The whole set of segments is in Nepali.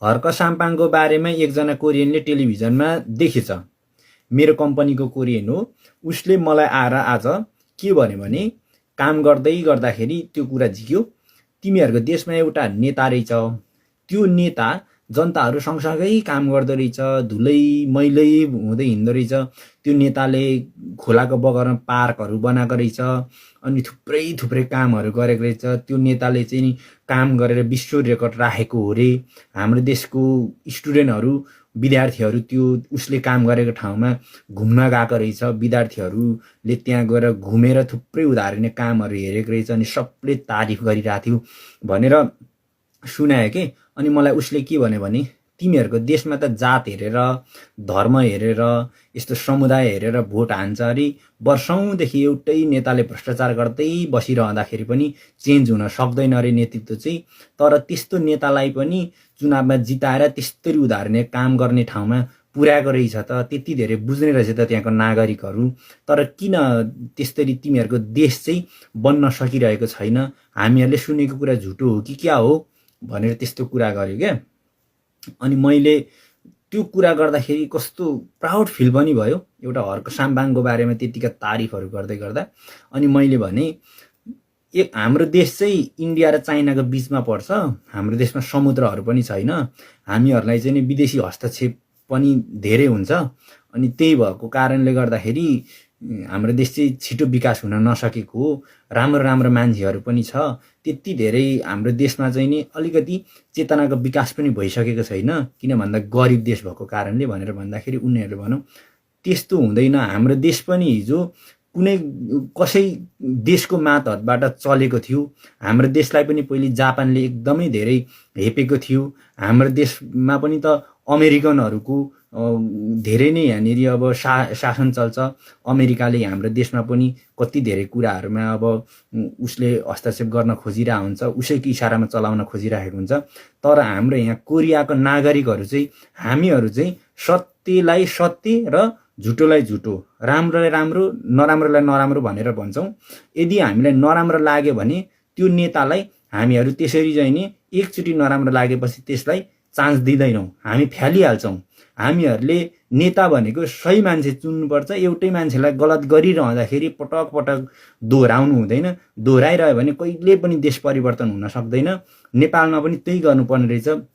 हर्क साम्पाङको बारेमा एकजना कोरियनले टेलिभिजनमा देखेछ। मेरो कम्पनीको कोरियन हो। उसले मलाई आएर आज के भन्यो भने काम गर्दै गर्दाखेरि त्यो कुरा झिक्यो, तिमीहरूको देशमा एउटा नेता रहेछ, त्यो नेता जनताहरू सँगसँगै काम गर्दो रहेछ, धुलै मैलै हुँदै हिँड्दो रहेछ, त्यो नेताले खोलाको बगरमा पार्कहरू बनाएको रहेछ, अनि थुप्रै थुप्रै कामहरू गरेको रहेछ, त्यो नेताले चाहिँ नि काम गरेर विश्व रेकर्ड राखेको हो रे। हाम्रो देशको स्टुडेन्टहरू विद्यार्थीहरू त्यो उसले काम गरेको ठाउँमा घुम्न गएको रहेछ, विद्यार्थीहरूले त्यहाँ गएर घुमेर थुप्रै उदाहरणीय कामहरू हेरेको रहेछ, अनि सबले तारिफ गरिरहेको थियो भनेर सुनायो के। अनि मलाई उसले के भन्यो भने तिमीहरूको देशमा त जात हेरेर धर्म हेरेर यस्तो समुदाय हेरेर भोट हान्छ अरे, वर्षौंदेखि एउटै नेताले भ्रष्टाचार गर्दै बसिरहँदाखेरि पनि चेन्ज हुन सक्दैन अरे नेतृत्व चाहिँ। तर त्यस्तो नेतालाई पनि चुनावमा जिताएर त्यस्तरी उदाहरणीय काम गर्ने ठाउँमा पुर्याएको रहेछ त, त्यति धेरै बुझ्ने रहेछ त त्यहाँको नागरिकहरू। तर किन त्यस्तरी तिमीहरूको देश चाहिँ बन्न सकिरहेको छैन, हामीहरूले सुनेको कुरा झुटो हो कि क्या हो भनेर त्यस्तो कुरा गर्यो क्या। अनि मैले त्यो कुरा गर्दाखेरि कस्तो प्राउड फिल पनि भयो, एउटा हर्क साम्पाङको बारेमा त्यतिका तारिफहरू गर्दै गर्दा। अनि मैले भने हाम्रो देश चाहिँ इन्डिया र चाइनाको बिचमा पर्छ, हाम्रो देशमा समुद्रहरू पनि छैन, हामीहरूलाई चाहिँ विदेशी हस्तक्षेप पनि धेरै हुन्छ, अनि त्यही भएको कारणले गर्दाखेरि हाम्रो देश चाहिँ छिटो विकास हुन नसकेको हो। राम्रो राम्रो मान्छेहरू पनि छ, त्यति धेरै हाम्रो देशमा चाहिँ नि अलिकति चेतनाको विकास पनि भइसकेको छैन, किन भन्दा गरिब देश भएको कारणले भनेर भन्दाखेरि उनीहरूले भनौँ त्यस्तो हुँदैन। हाम्रो देश पनि हिजो कुनै कसै देशको मातहतबाट चलेको थियो, हाम्रो देशलाई पनि पहिले जापानले एकदमै धेरै हेपेको थियो, हाम्रो देशमा पनि त अमेरिकनहरूको धेरै नै यहाँनिर अब शासन चल्छ, अमेरिकाले हाम्रो देशमा पनि कति धेरै कुराहरूमा अब उसले हस्तक्षेप गर्न खोजिरहेको हुन्छ, उसैको इसारामा चलाउन खोजिरहेको हुन्छ। तर हाम्रो यहाँ कोरियाको नागरिकहरू चाहिँ हामीहरू चाहिँ सत्यलाई सत्य र झुटोलाई झुटो, राम्रोलाई राम्रो नराम्रोलाई नराम्रो भनेर भन्छौँ। यदि हामीलाई नराम्रो लाग्यो भने त्यो नेतालाई हामीहरू त्यसरी चाहिँ नि एकचोटि नराम्रो लागेपछि त्यसलाई चान्स दिँदैनौँ, हामी फ्यालिहाल्छौँ। हामीहरूले नेता भनेको सही मान्छे चुन्नुपर्छ, एउटै मान्छेलाई गलत गरिरहँदाखेरि पटक पटक दोहोऱ्याउनु हुँदैन, दोहोऱ्याइरह्यो भने कहिले पनि देश परिवर्तन हुन सक्दैन। नेपालमा पनि त्यही गर्नुपर्ने रहेछ।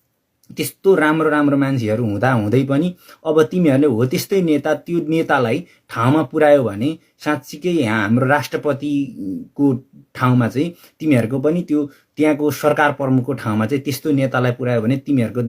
त्यस्तो राम्रो राम्रो मान्छेहरू हुँदा हुँदै पनि अब तिमीहरूले हो त्यस्तै नेता, त्यो नेतालाई ठाउँमा पुर्यायो भने साँच्चीकै यहाँ हाम्रो राष्ट्रपतिको ठाउँमा चाहिँ तिमीहरूको पनि त्यो त्यहाँको सरकार प्रमुखको ठाउँमा चाहिँ त्यस्तो नेतालाई पुर्यायो भने तिमीहरूको